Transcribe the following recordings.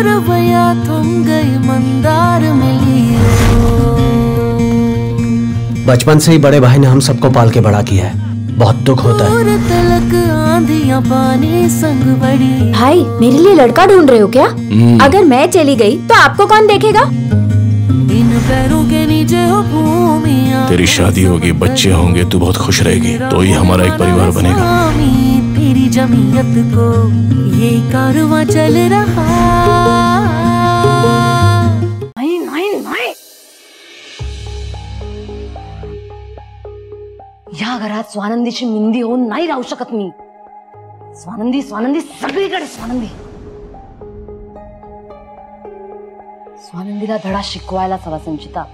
रवैया थम गई मंदार मिली। बचपन से ही बड़े भाई ने हम सबको पाल के बड़ा किया है, बहुत दुख होता है। तलक आंधियां पानी संग बड़ी। भाई मेरे लिए लड़का ढूंढ रहे हो क्या? अगर मैं चली गई तो आपको कौन देखेगा? इन पैरों के नीचे हो भूमिया। तेरी शादी होगी, बच्चे होंगे, तू बहुत खुश रहेगी, तो ही हमारा एक परिवार बनेगा। तेरी जमीयत को ये कारवां चल रहा। नहीं नहीं नहीं, या घरात स्वानंदीची मिंदी होऊन नाही राहू शकत मी। स्वानंदी स्वानंदी सगळीकडे स्वानंदी। स्वानंदीला धडा शिकवायलाच हवा संचिता।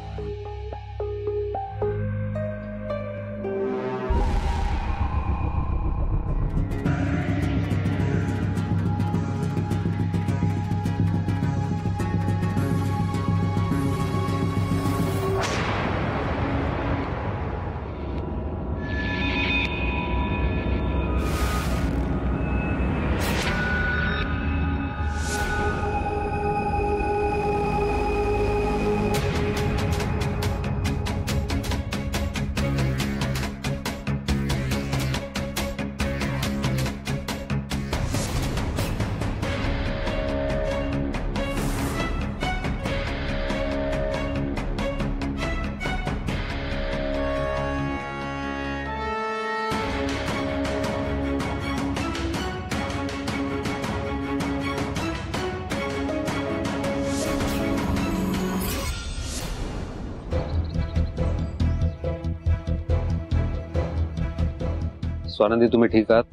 स्वानंदी, तुम्ही ठीक आहात?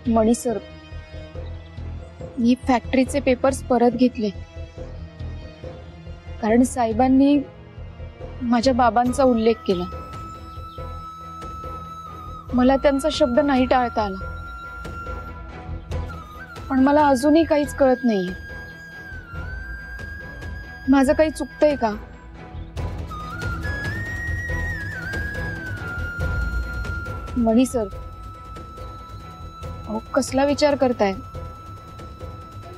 मणी सर, मी फॅक्टरीचे पेपर्स परत घेतले, कारण साहेबांनी माझ्या बाबांचा उल्लेख केला। मला त्यांचा शब्द नाही टाळता आला, पण मला अजूनही काहीच कळत नाहीये। माझं काही चुकतंय का? मणी सर, अहो कसला विचार करताय?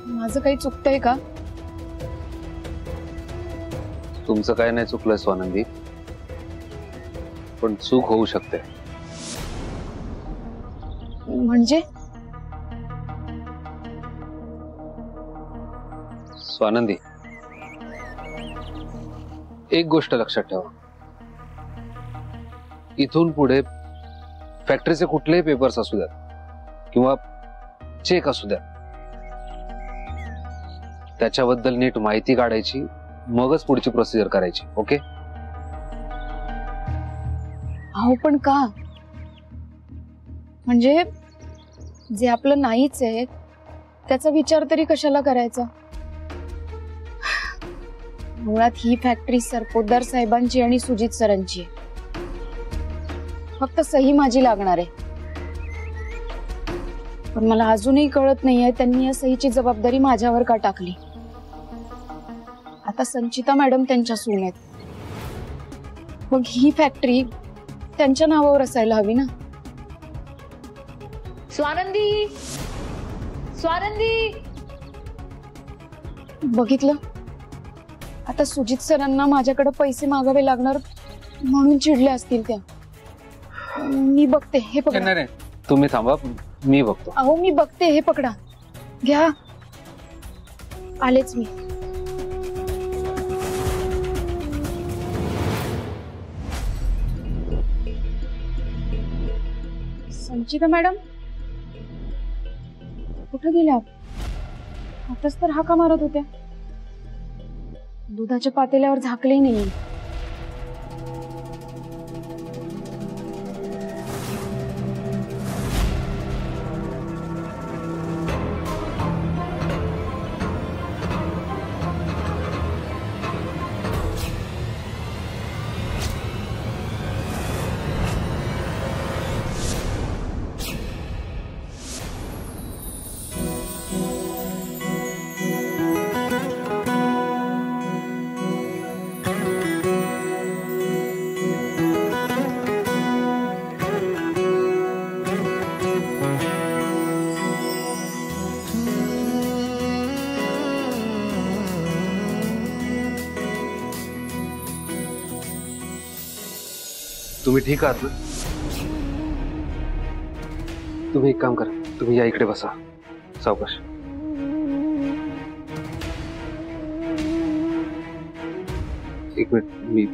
माझं काही चुकतंय का? तुमचं काय नाही चुकलं स्वानंदी, पण चूक होऊ शकते। म्हणजे? स्वानंदी, एक गोष्ट लक्षात ठेवा, इथून पुढे फॅक्टरीचे कुठलेही पेपर्स असू द्यात किंवा चेक असू द्यात, त्याच्याबद्दल नीट माहिती काढायची, मगच पुढची प्रोसिजर करायची। ओके? अहो पण का? म्हणजे जे आपलं नाहीच आहे त्याचा विचार तरी कशाला करायचा? मुळात ही फॅक्टरी सरपोतदार साहेबांची आणि सुजित सरांची आहे, फक्त सही माझी लागणार आहे। पण मला अजूनही कळत नाहीये त्यांनी या सहीची जबाबदारी माझ्यावर का टाकली। आता संचिता मॅडम त्यांच्या सून आहेत, मग ही फॅक्टरी त्यांच्या नावावर असायला हवी ना। स्वानंदी स्वानंदी, बघितलं, आता सुजित सरांना माझ्याकडे पैसे मागावे लागणार म्हणून चिडले असतील त्या। मी बघते, हे पकडा। नाही, तुम्ही थांबा, मी बघतो। अहो मी बघते, हे पकडा, घ्या, आलेच मी। संचिता मॅडम कुठे गेल्या? आताच तर हाका मारत होत्या, दुधाच्या पातेल्यावर झाकले नाही। तुम्ही ठीक आहात ना? तुम्ही एक काम करा, तुम्ही या इकडे बसा सावकाश. एक मिनिट, मी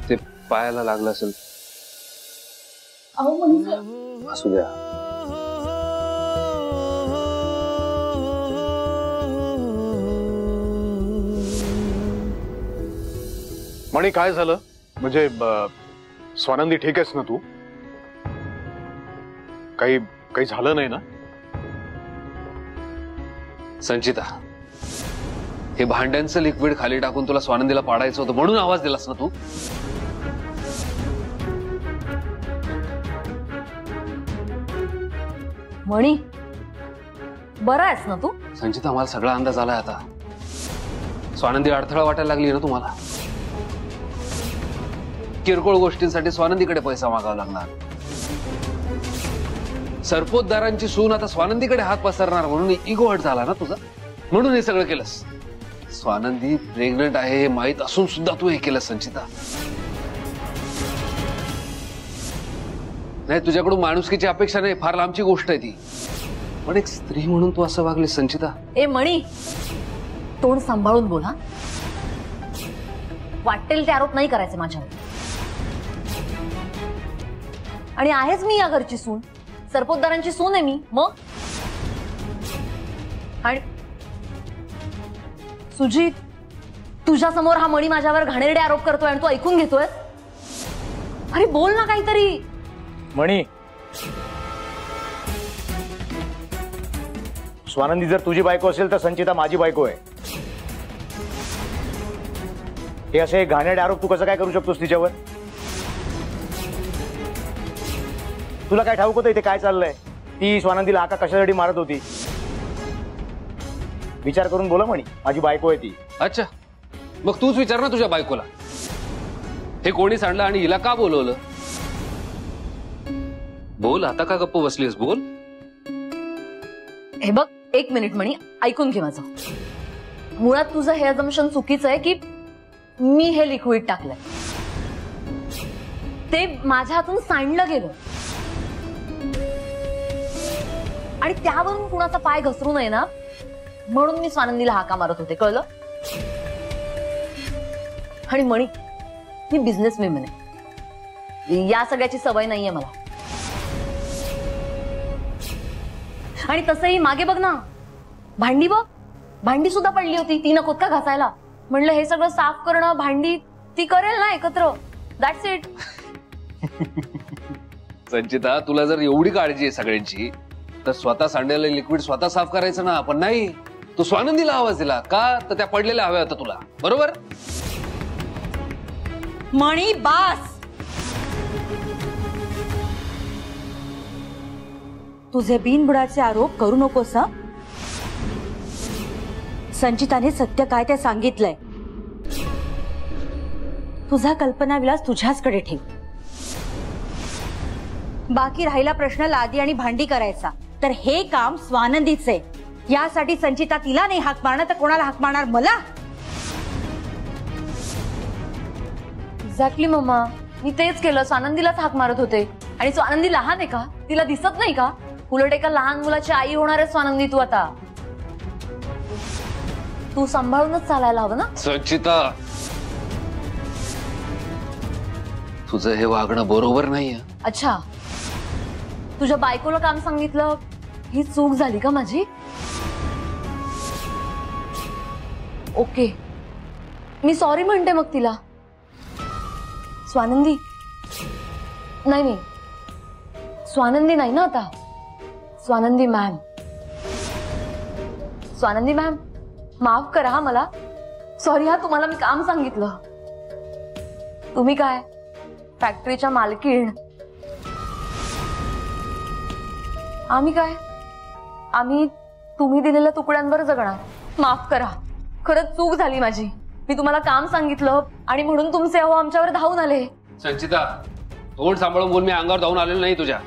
ते पायाला लागलं असेल. अहो मनी सर, असू द्या. मणी काय झालं? म्हणजे स्वानंदी ठीक आहेस ना तू? काही काही झालं नाही ना? संचिता, हे भांड्यांचं लिक्विड खाली टाकून तुला स्वानंदीला पाडायचं होतं म्हणून आवाज दिलास ना तू? मणी, बरा आहेस ना तू? संचिता, मला सगळा अंदाज आलाय आता. स्वानंदी अडथळा वाटायला लागली ना तुम्हाला. किरकोळ गोष्टींसाठी स्वानंदीकडे पैसा मागावा लागणार. सरपोतदारांची सून आता स्वानंदीकडे हात पसरणार म्हणून इगो हट झाला ना तुझा, म्हणून हे सगळं केलंस. स्वानंदी प्रेग्नंट आहे हे माहित असून सुद्धा तू हे केलंस संचिता. नाही, तुझ्याकडून माणुसकीची अपेक्षा नाही, फार लांबची गोष्ट आहे ती, पण एक स्त्री म्हणून तू असं वागली संचिता. ए मणी, तोंड सांभाळून बोला. वाटेल ते आरोप नाही करायचे माझ्यावर. आणि आहेच मी या घरची सून, सरपोतदारांची सून आहे मी. मग आणि सुजित, तुझ्या समोर हा मणी माझ्यावर घाणेरडे आरोप करतोय आणि तू ऐकून घेतोय. अरे बोल ना काहीतरी. मणी, स्वानंदी जर तुझी बायको असेल तर संचिता माझी बायको आहे. हे असे घाणेरडे आरोप तू कसं काय करू शकतोस तिच्यावर? तुला काय ठाऊक होतं इथे काय चाललंय? ती स्वानंदीला हाका कशासाठी मारत होती? विचार करून बोला मणी, माझी बायको आहे ती. अच्छा, मग तूच विचार ना तुझ्या बायकोला, हे कोणी सांडलं आणि हिला का बोलवलं? बोल, आता का गप्प बसलीस? बोल. हे बघ, एक मिनिट मणी, ऐकून घे माझं. मुळात तुझं हे अझम्पशन चुकीचं आहे की मी हे लिक्विड टाकलंय. ते माझ्या हातून सांडलं गेलं आणि त्यावरून कुणाचा पाय घसरू नये ना म्हणून मी स्वानंदीला हाका मारत होते, कळलं? आणि मणी, मी बिझनेस वुमन आहे, या सगळ्याची सवय नाहीये मला. आणि तसंही मागे बघ ना, भांडी बघ, भांडी सुद्धा पडली होती, ती नकोत का घासायला? म्हणलं हे सगळं साफ करणं, भांडी ती करेल ना एकत्र. That's it. संचिता, तुला जर एवढी काळजी आहे सगळ्यांची तर स्वतः सांडलेलं लिक्विड स्वतः साफ करायचं ना. पण नाही, तू स्वानंदीला आवाज दिला का? तर त्या पडलेल्या हव्या होत्या तुला, बरोबर? मणी बास, तुझे बिनबुडाचे आरोप करू नकोस. हा, संचिताने सत्य काय ते सांगितलंय. तुझा कल्पनाविलास तुझ्याचकडे ठेव. बाकी राहिला प्रश्न लादी आणि भांडी करायचा, तर हे काम स्वानंदीचे. यासाठी संचिता तिला नाही हाक मारणार तर कोणाला हाक मारणार? मला. एक्झॅक्टली मम्मा, मी तेच केलं, स्वानंदीलाच हाक मारत होते. आणि स्वानंदी लहान आहे का? तिला दिसत नाही का? उलट एका लहान मुलाची आई होणार आहे स्वानंदी तू आता. तू सांभाळूनच चालायला हवं ना. संचिता, तुझं हे वागणं बरोबर नाहीये. अच्छा, तुझ्या बायकोला काम सांगितलं, ही चूक झाली का माझी? ओके, मी सॉरी म्हणते मग तिला. स्वानंदी नाही, स्वानंदी नाही ना आता, स्वानंदी मॅम. स्वानंदी मॅम, माफ करा हा मला. सॉरी हा, तुम्हाला मी काम सांगितलं. तुम्ही काय फॅक्टरीच्या मालकीण, आम्ही काय, आम्ही तुम्ही दिलेल्या तुकड्यांवर जगणार. माफ करा, खरंच चूक झाली माझी. मी तुम्हाला काम सांगितलं आणि म्हणून तुमचे अहो आमच्यावर धावून आले. संचिता, तोंड सांभाळून बोल. मी अंगावर धावून आलेलो नाही तुझ्या.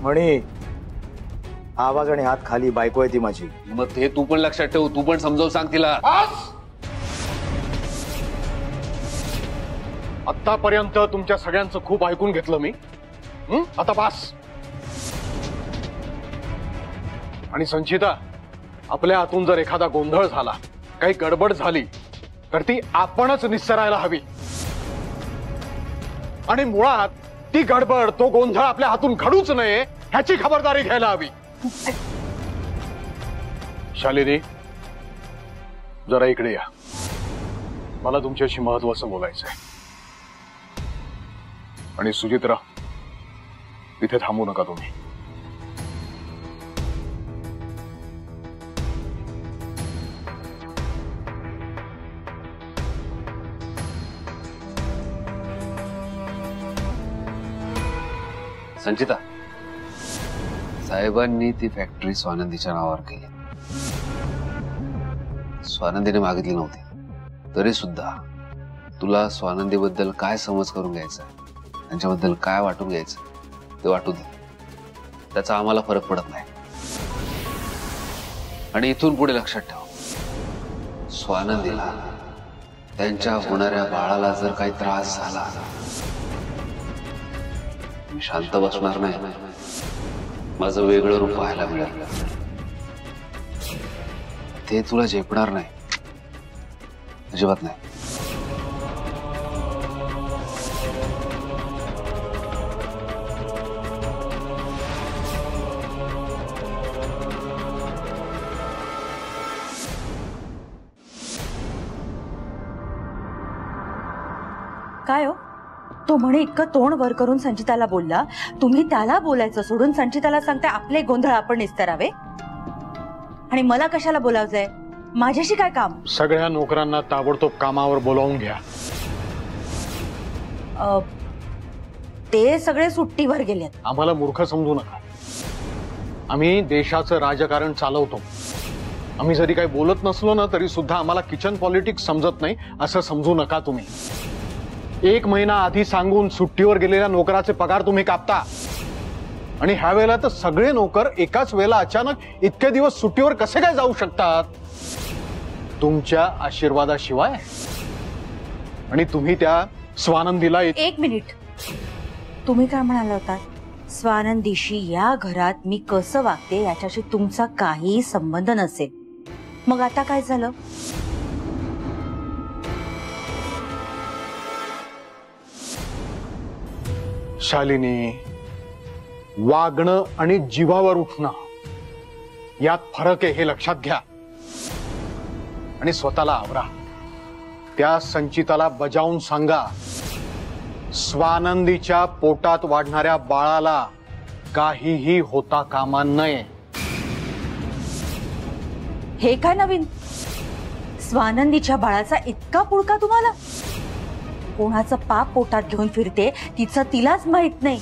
म्हणे आवाज आणि हात खाली, बायको आहे ती माझी. मग ते तू पण लक्षात ठेव. तू पण समजावून सांग तिला. आतापर्यंत तुमच्या सगळ्यांचं खूप ऐकून घेतलं मी. आता बास. आणि संचिता, आपल्या हातून जर एखादा गोंधळ झाला, काही गडबड झाली, तर ती आपणच निस्तरायला हवी. आणि मुळात ती गडबड, तो गोंधळ आपल्या हातून घडूच नये ह्याची खबरदारी घ्यायला हवी. शालिनी, जरा इकडे या. मला तुमच्याशी महत्वाचं बोलायचंय. आणि सुचित्रा, इथे थांबू नका तुम्ही. संचिता, साहेबांनी ती फॅक्टरी स्वानंदीच्या नावावर केली. स्वानंदीने मागितली नव्हती, तरी सुद्धा तुला स्वानंदीबद्दल काय समज करून घ्यायचा, त्यांच्याबद्दल काय वाटून घ्यायचं ते वाटू दे. त्याचा आम्हाला फरक पडत नाही. आणि इथून पुढे लक्षात ठेव, स्वानंदीला त्यांच्या होणाऱ्या बाळाला जर काही त्रास झाला, मी शांत बसणार नाही. माझं वेगळं रूप पाहायला मिळेल. ते तुला झेपणार नाही, अजिबात नाही. काय हो, तो म्हणे इतकं तोंड वर करून संचिताला बोलला, तुम्ही त्याला बोलायचं सोडून संचिताला सांगताय आपले गोंधळ आपण निस्तरावे. आणि मला कशाला बोलावचंय? माझ्याशी काय काम? सगळ्या नोकरांना ताबडतोब कामावर बोलावून घ्या. ते सगळे सुट्टीवर गेलेत. आम्हाला मूर्ख समजू नका. आम्ही देशाचं राजकारण चालवतो. आम्ही जरी काही बोलत नसलो ना, तरी सुद्धा आम्हाला किचन पॉलिटिक्स समजत नाही असं समजू नका तुम्ही. 1 महिना आधी सांगून सुट्टीवर गेलेल्या नोकराचे पगार तुम्ही कापता. आणि ह्या वेळेला तर सगळे नोकर एकाच वेळेला अचानक इतके दिवस सुट्टीवर कसे काय जाऊ शकतात? तुमच्या आशीर्वादाशिवाय. आणि तुम्ही त्या स्वानंदीला 1 मिनिट, तुम्ही काय म्हणाला होता? स्वानंदीशी या घरात मी कसं वागते याच्याशी तुमचा काही संबंध नसेल. मग आता काय झालं? शालिनी, वागणं आणि जीवावर उठणं यात फरक आहे हे लक्षात घ्या. आणि स्वतःला आवरा. त्या संचिताला बजावून सांगा, स्वानंदीच्या पोटात वाढणाऱ्या बाळाला काहीही होता कामा नये. हे काय नवीन? स्वानंदीच्या बाळाचा इतका पुळका तुम्हाला? कोणाचं पाप पोटात घेऊन फिरते तिचं तिलाच माहित नाही.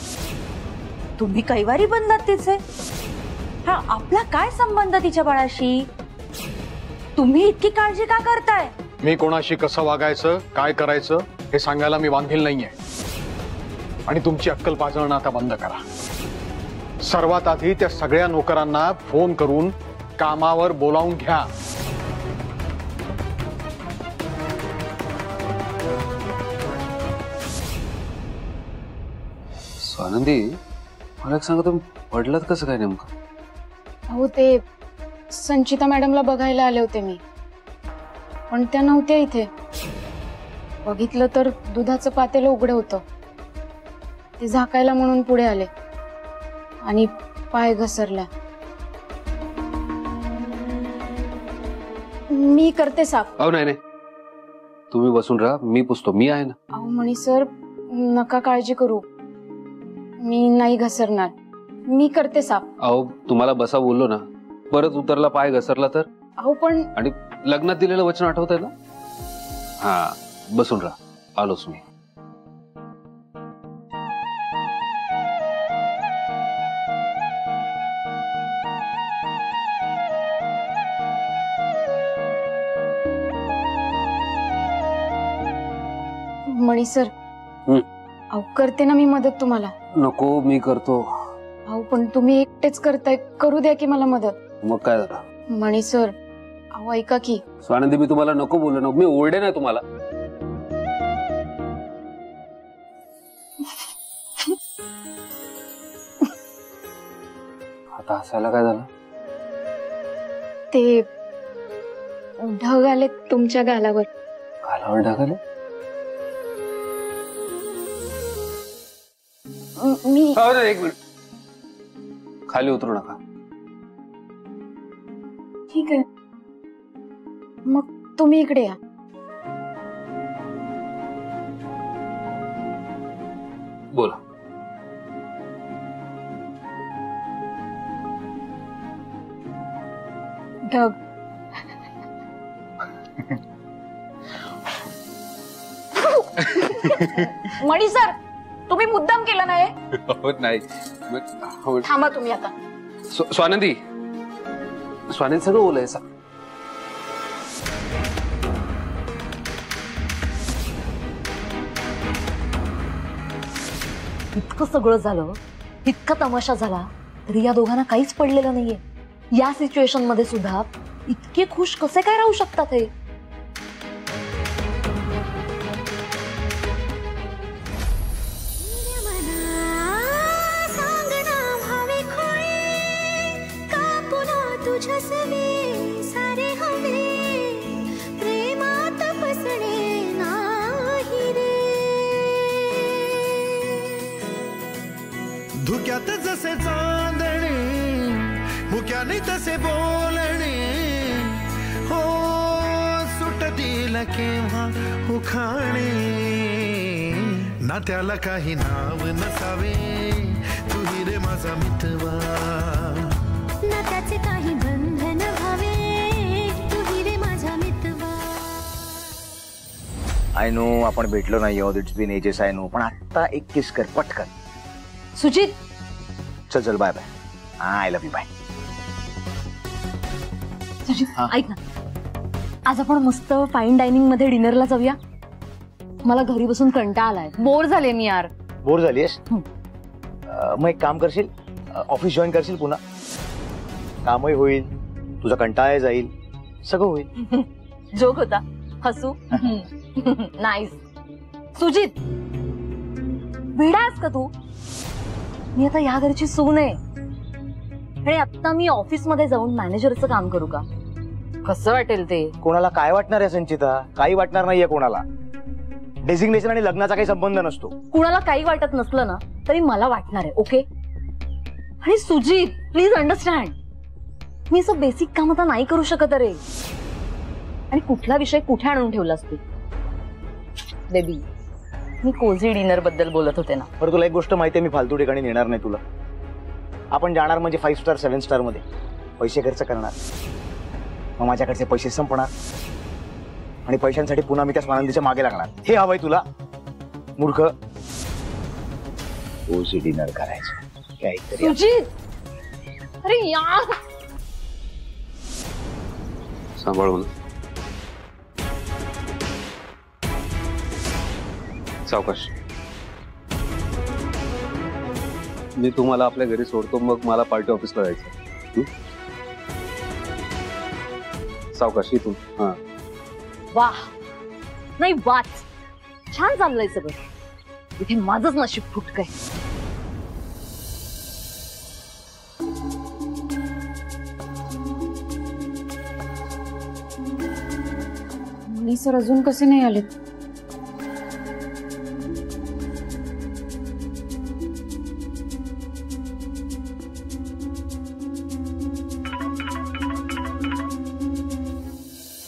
तुम्ही कैवारी बनलात तिचे. हा, आपला काय संबंध तिच्या बाळाशी? तुम्ही इतकी काळजी का करताय? मी कोणाशी कसं वागायचं, काय करायचं हे सांगायला मी बांधील नाहीये. आणि तुमची अक्कल पाजळणं आता बंद करा. सर्वात आधी त्या सगळ्या नोकरांना फोन करून कामावर बोलावून घ्या. स्वानंदी, मला एक सांगा, तुम्ही पडलात कसं काय नेमकं? अहो, ते संचिता मॅडमला बघायला आले होते मी, पण त्या नव्हत्या इथे. बघितलं तर दुधाचं पातेलं उघडं होतं. ते झाकायला म्हणून पुढे आले आणि पाय घसरला. मी करते साफ. अहो नाही, तुम्ही बसून राहा, मी पुसतो. मी आहे ना. अहो मणी सर, नका काळजी करू, मी नाही घसरणार. मी करते साफ. अहो, तुम्हाला बसा बोललो ना, परत उतरला, पाय घसरला तर? अहो पण. आणि लग्नात दिलेलं वचन आठवतंय ना? हा, बसून राहा, आलोच मी. मणी सर अहो करते ना मी मदत तुम्हाला. नको, मी करतो. अहो पण तुम्ही एकटेच करताय, करू द्या की मला मदत. मग काय झालं? मणी सर अहो ऐका की. स्वानंदी, मी तुम्हाला नको बोललो ना, मी ओरडे ना तुम्हाला. आता हसायला काय झालं? ते ढग आले तुमच्या गालावर. गालावर ढग आले? मी एक मिनिट, खाली उतरू नका. ठीक आहे, मग तुम्ही इकडे या. बोला. ढग मणी सर तुम्ही मुद्दाम केलं नाही. नाही, थांबा तुम्ही आता. स्वानंदी, स्वानंदी सगळं ओलंय सा. इतकं सगळं झालं, इतका तमाशा झाला, तरी या दोघांना काहीच पडलेलं नाहीये. या सिच्युएशन मध्ये सुद्धा इतके खुश कसे काय राहू शकतात हे? धुक्यात जसे चांदणे, मुक्याने तसे बोलणे, हो सुटतील केव्हा उखाणे. ना त्याला काही नाव नसावे, तू रे माझा मितवा, ना त्याचे काही बंधन व्हावे, तू रे माझा मितवा. आय नो आपण भेटलो नाही आहोत, it's been ages, I know, पण आता एक किस कर पटकन. सुजित चल चल, bye bye. I love you, bye. Sujit ऐक ना, आज आपण मस्त फाईन डायनिंग मध्ये डिनरला जाऊया. मला घरी बसून कंटाळा आलाय, बोर झाले मी यार. बोर झालीस? मग एक काम करशील, ऑफिस जॉईन करशील पुन्हा. कामही होईल, तुझा कंटाळा जाईल, सगळं होईल. जोक होता, हसू. नाईस. सुजित वेडास का तू? मी आता या घरची सून आहे आणि आता मी ऑफिस मध्ये जाऊन मॅनेजरचं काम करू का? कसं वाटेल ते? कोणाला काय वाटणार आहे संचिता? काही वाटणार नाहीये कोणाला. डेझिग्नेशन आणि लग्नाचा काही संबंध नसतो. कुणाला काही वाटत नसलं ना तरी मला वाटणार आहे, ओके? आणि सुजित प्लीज अंडरस्टँड, मी असं बेसिक काम आता नाही करू शकत. अरे आणि कुठला विषय कुठे आणून ठेवलास तू? बेबी मी कोझी डिनर बद्दल बोलत होते ना. पर तुला एक गोष्ट माहिती आहे, मी फालतू ठिकाणी नेणार नाही तुला. आपण जाणार म्हणजे 5 स्टार 7 स्टार मध्ये पैसे खर्च करणार. मग माझ्याकडचे पैसे संपणार आणि पैशांसाठी पुन्हा मी त्या स्वानंदीच्या मागे लागणार. हे हवंय तुला मूर्ख? कोझी डिनर करायचं काहीतरी. सुजित अरे यार, सांभाळून. सावकाश. मी तुम्हाला आपल्या घरी सोडतो, मग मला पार्टी ऑफिसला जायचं. सावकाश इथून. हा वाह नाही वाच, छान चाललंय सगळं. इथे माझंच नशीब फुटकंय. मणी सर अजून कसे नाही आलेत?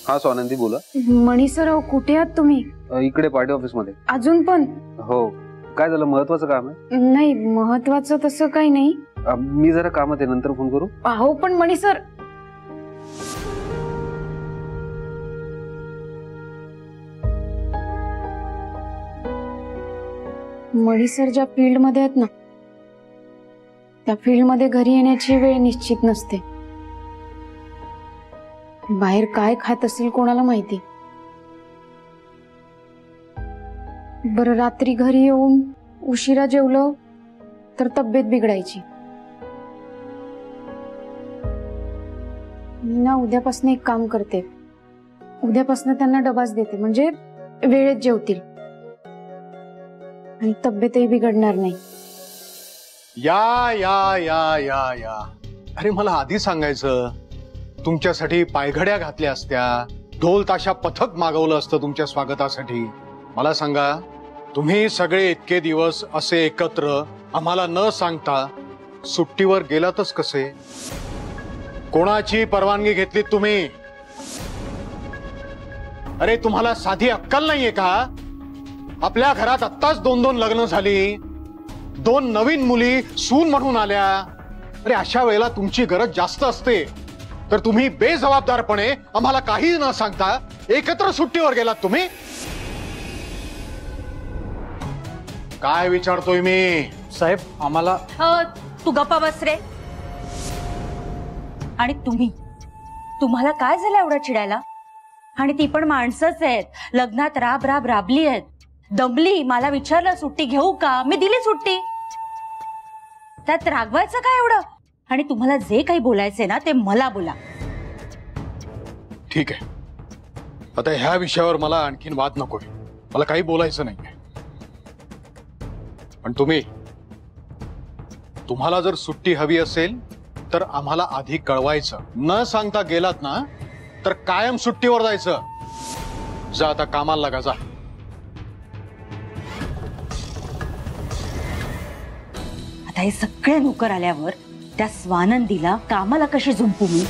हा स्वानंदी बोला. मणी सर कुठे आहात तुम्ही? इकडे पार्टी ऑफिस मध्ये. अजून पण? हो. काय झालं, महत्वाचं काम आहे? नाही महत्वाचं तसं काही नाही. मी जरा कामात आहे, नंतर फोन करू. हो पण मणी सर. मणी सर ज्या फील्ड मध्ये आहेत ना, त्या फील्ड मध्ये घरी येण्याची वेळ निश्चित नसते. बाहेर काय खात असेल कोणाला माहिती. बरं, रात्री घरी येऊन उशिरा जेवलो तर तब्येत बिघडायची. मी ना उद्यापासून एक काम करते, उद्यापासून त्यांना डबाच देते, म्हणजे वेळेत जेवतील आणि तब्येतही बिघडणार नाही. या या या या या अरे मला आधी सांगायचं, तुमच्यासाठी पायघड्या घातल्या असत्या, ढोल ताशा पथक मागवलं असतं तुमच्या स्वागतासाठी. मला सांगा, तुम्ही सगळे इतके दिवस असे एकत्र आम्हाला न सांगता सुट्टीवर गेलातच कसे? कोणाची परवानगी घेतली तुम्ही? अरे तुम्हाला साधी अक्कल नाहीये का? आपल्या घरात आत्ताच 2-2 लग्न झाली, 2 नवीन मुली सून म्हणून आल्या. अरे अशा वेळेला तुमची गरज जास्त असते, तर तुम्ही बेजबाबदारपणे आम्हाला काही न सांगता एकत्र सुट्टीवर गेलात तुम्ही. काय विचारतोय मी? साहेब आम्हाला तू गप्पा बस रे. आणि तुम्हाला काय झालं एवढं चिडायला? आणि ती पण माणसंच आहेत, लग्नात राबली आहेत, दमली. मला विचारलं सुट्टी घेऊ का, मी दिली सुट्टी. त्यात रागवायचं काय एवढं? आणि तुम्हाला जे काही बोलायचंय ना ते मला बोला. ठीक आहे, आता ह्या विषयावर मला आणखीन वाद नकोय, मला काही बोलायचं नाहीये. पण तुम्हाला जर सुट्टी हवी असेल तर आम्हाला आधी कळवायचं. न सांगता गेलात ना तर कायम सुट्टीवर जायचं. जा आता कामाला लागा, जा. आता हे सगळे नोकर आल्यावर त्या स्वानंदीला कामाला कशी झुंपू मी?